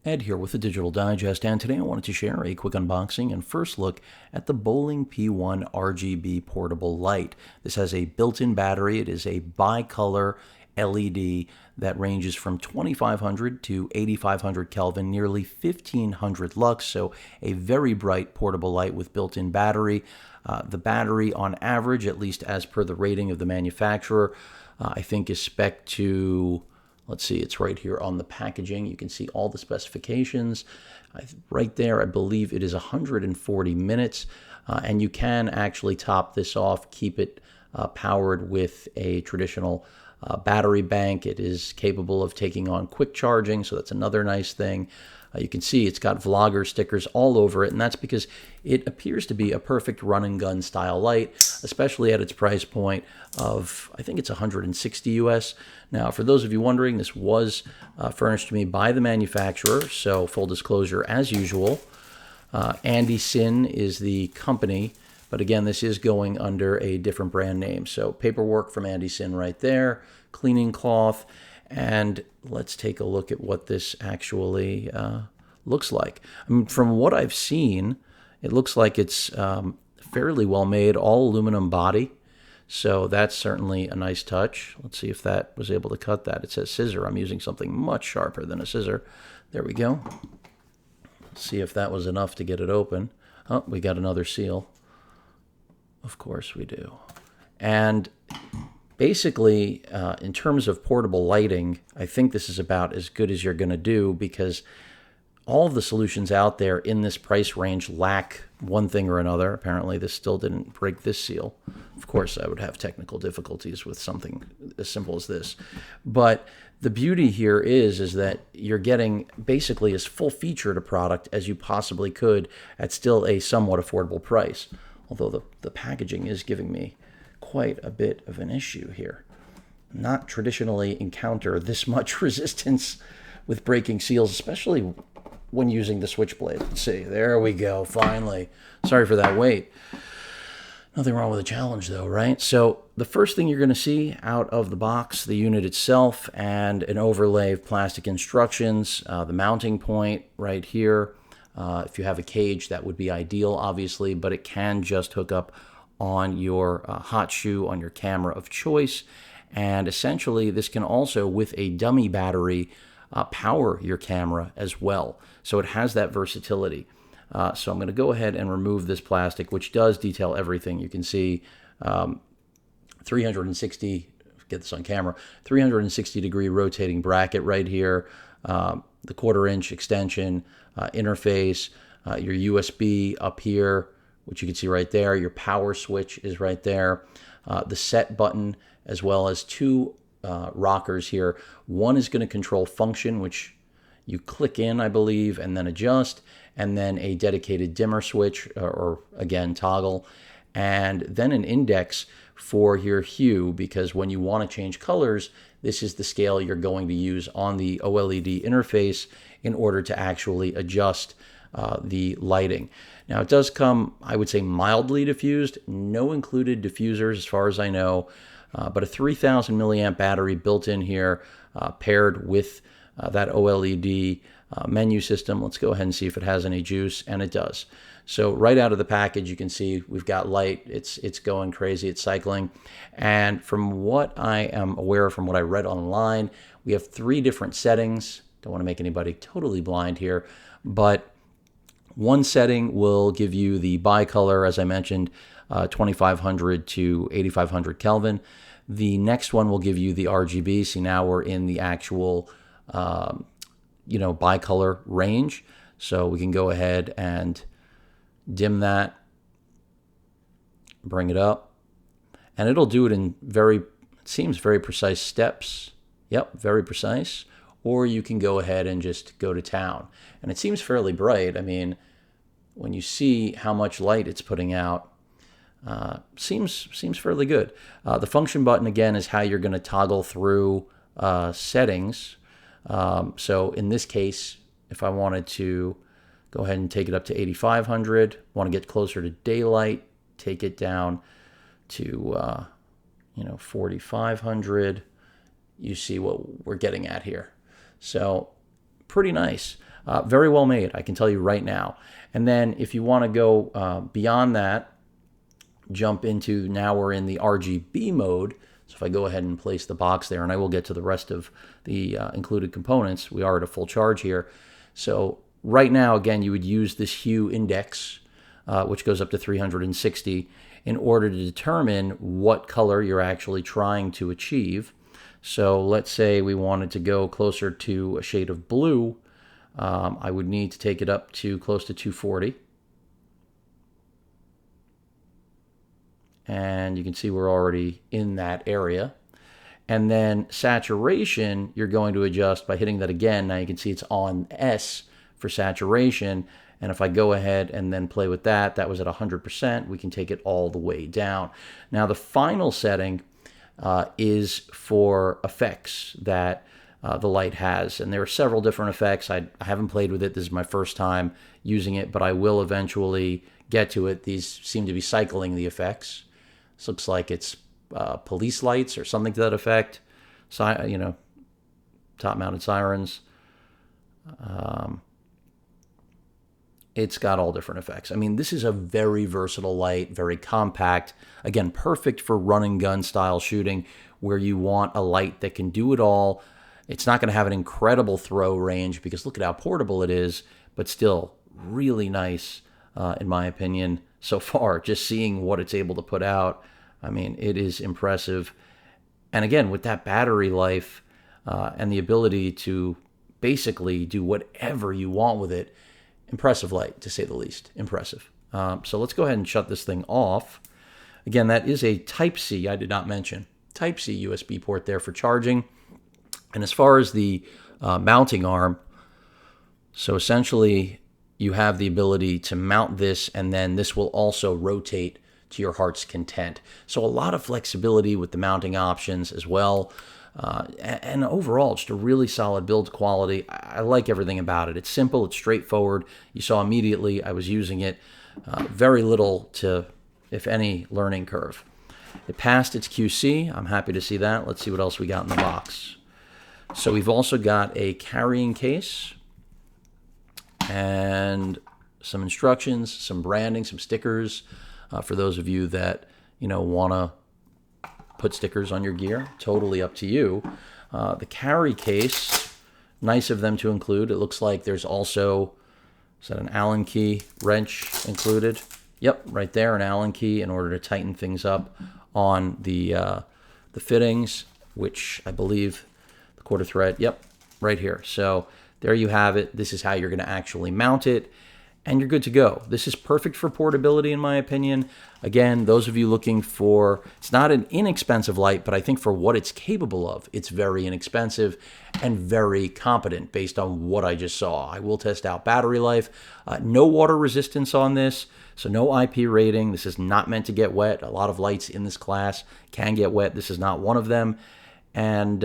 Ed here with the Digital Digest, and today I wanted to share a quick unboxing and first look at the Boling P1 RGB portable light. This has a built-in battery. It is a bicolor LED that ranges from 2500 to 8500 Kelvin, nearly 1500 lux, so a very bright portable light with built-in battery. The battery on average, at least as per the rating of the manufacturer, I think is spec to, let's see, it's right here on the packaging. You can see all the specifications. Right there, I believe it is 140 minutes. And you can actually top this off, keep it powered with a traditional battery bank. It is capable of taking on quick charging, so that's another nice thing. You can see it's got vlogger stickers all over it, and that's because it appears to be a perfect run and gun style light, especially at its price point of, I think it's 160 US. Now, for those of you wondering, this was furnished to me by the manufacturer, so full disclosure as usual. ANDYCINE is the company, but again, this is going under a different brand name. So paperwork from ANDYCINE right there, cleaning cloth, and let's take a look at what this actually looks like. I mean, from what I've seen, it looks like it's fairly well made, all aluminum body. So that's certainly a nice touch. Let's see if that was able to cut that. It says scissor. I'm using something much sharper than a scissor. There we go. Let's see if that was enough to get it open. Oh, we got another seal. Of course we do. And basically, in terms of portable lighting, I think this is about as good as you're going to do, because all of the solutions out there in this price range lack one thing or another. Apparently, this still didn't break this seal. Of course, I would have technical difficulties with something as simple as this. But the beauty here is that you're getting basically as full-featured a product as you possibly could at still a somewhat affordable price. Although the packaging is giving me quite a bit of an issue here. Not traditionally encounter this much resistance with breaking seals, especially when using the switchblade. Let's see, there we go, finally. Sorry for that wait. Nothing wrong with a challenge though, right? So the first thing you're going to see out of the box, the unit itself and an overlay of plastic instructions, the mounting point right here. If you have a cage, that would be ideal, obviously, but it can just hook up on your hot shoe, on your camera of choice. And essentially, this can also, with a dummy battery, power your camera as well. So it has that versatility. So I'm going to go ahead and remove this plastic, which does detail everything. You can see 360, get this on camera, 360 degree rotating bracket right here, the 1/4 inch extension, interface, your USB up here, which you can see right there. Your power switch is right there. The set button, as well as two rockers here. One is going to control function, which you click in, I believe, and then adjust, and then a dedicated dimmer switch, or again, toggle, and then an index for your hue, because when you want to change colors, this is the scale you're going to use on the OLED interface in order to actually adjust the lighting. Now, it does come, I would say, mildly diffused, no included diffusers as far as I know, but a 3000 milliamp battery built in here, paired with that OLED menu system. Let's go ahead and see if it has any juice, and it does. So right out of the package, you can see we've got light. It's going crazy. It's cycling. And from what I am aware, from what I read online, we have 3 different settings. Don't want to make anybody totally blind here, but one setting will give you the bicolor, as I mentioned, 2500 to 8500 Kelvin. The next one will give you the RGB. See, now we're in the actual, bicolor range. So we can go ahead and dim that, bring it up, and it'll do it in it seems very precise steps. Yep, very precise. Or you can go ahead and just go to town. And it seems fairly bright. I mean, when you see how much light it's putting out, seems fairly good. The function button, again, is how you're going to toggle through settings. So in this case, if I wanted to go ahead and take it up to 8500, want to get closer to daylight, take it down to 4500. You see what we're getting at here. So pretty nice. Very well made, I can tell you right now. And then if you want to go beyond that, jump into, now we're in the RGB mode. So if I go ahead and place the box there, and I will get to the rest of the included components, we are at a full charge here. So right now, again, you would use this hue index, which goes up to 360, in order to determine what color you're actually trying to achieve. So let's say we wanted to go closer to a shade of blue. I would need to take it up to close to 240. And you can see we're already in that area. And then saturation, you're going to adjust by hitting that again. Now you can see it's on S for saturation. And if I go ahead and then play with that, that was at 100%. We can take it all the way down. Now the final setting is for effects that the light has. And there are several different effects. I haven't played with it. This is my first time using it, but I will eventually get to it. These seem to be cycling the effects. This looks like it's police lights or something to that effect. You know, top-mounted sirens. It's got all different effects. I mean, this is a very versatile light, very compact. Again, perfect for run and gun style shooting where you want a light that can do it all. It's not going to have an incredible throw range because look at how portable it is, but still really nice, in my opinion, so far. Just seeing what it's able to put out, I mean, it is impressive. And again, with that battery life and the ability to basically do whatever you want with it, impressive light, to say the least. Impressive. So let's go ahead and shut this thing off. Again, that is a Type-C, I did not mention. Type-C USB port there for charging. And as far as the mounting arm, so essentially you have the ability to mount this, and then this will also rotate to your heart's content. So a lot of flexibility with the mounting options as well. And overall, just a really solid build quality. I like everything about it. It's simple, it's straightforward. You saw immediately I was using it. Very little to, if any, learning curve. It passed its QC. I'm happy to see that. Let's see what else we got in the box. So we've also got a carrying case and some instructions, some branding, some stickers for those of you that, you know, want to put stickers on your gear. Totally up to you. The carry case, nice of them to include. It looks like there's also, is that an Allen key wrench included? Yep, right there, an Allen key in order to tighten things up on the fittings, which I believe the quarter thread, yep, right here. So there you have it. This is how you're going to actually mount it, and you're good to go. This is perfect for portability, in my opinion. Again, those of you looking for, it's not an inexpensive light, but I think for what it's capable of, it's very inexpensive and very competent based on what I just saw. I will test out battery life. No water resistance on this, so no IP rating. This is not meant to get wet. A lot of lights in this class can get wet. This is not one of them. And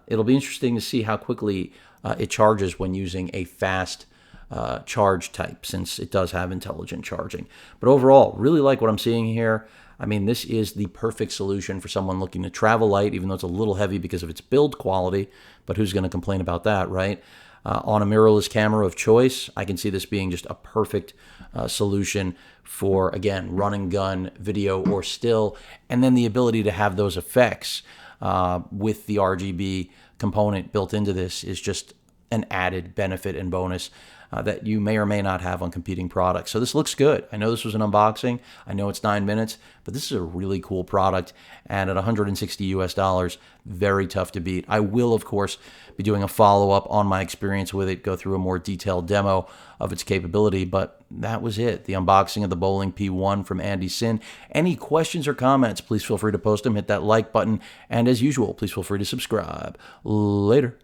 it'll be interesting to see how quickly it charges when using a fast charge type, since it does have intelligent charging. But overall, really like what I'm seeing here. I mean, this is the perfect solution for someone looking to travel light, even though it's a little heavy because of its build quality, but who's going to complain about that, right? On a mirrorless camera of choice, I can see this being just a perfect solution for, again, run and gun video or still, and then the ability to have those effects with the RGB component built into this is just an added benefit and bonus that you may or may not have on competing products. So this looks good. I know this was an unboxing. I know it's 9 minutes, but this is a really cool product. And at $160 US, very tough to beat. I will, of course, be doing a follow-up on my experience with it, go through a more detailed demo of its capability. But that was it, the unboxing of the Boling P1 from ANDYCINE. Any questions or comments, please feel free to post them. Hit that like button. And as usual, please feel free to subscribe. Later.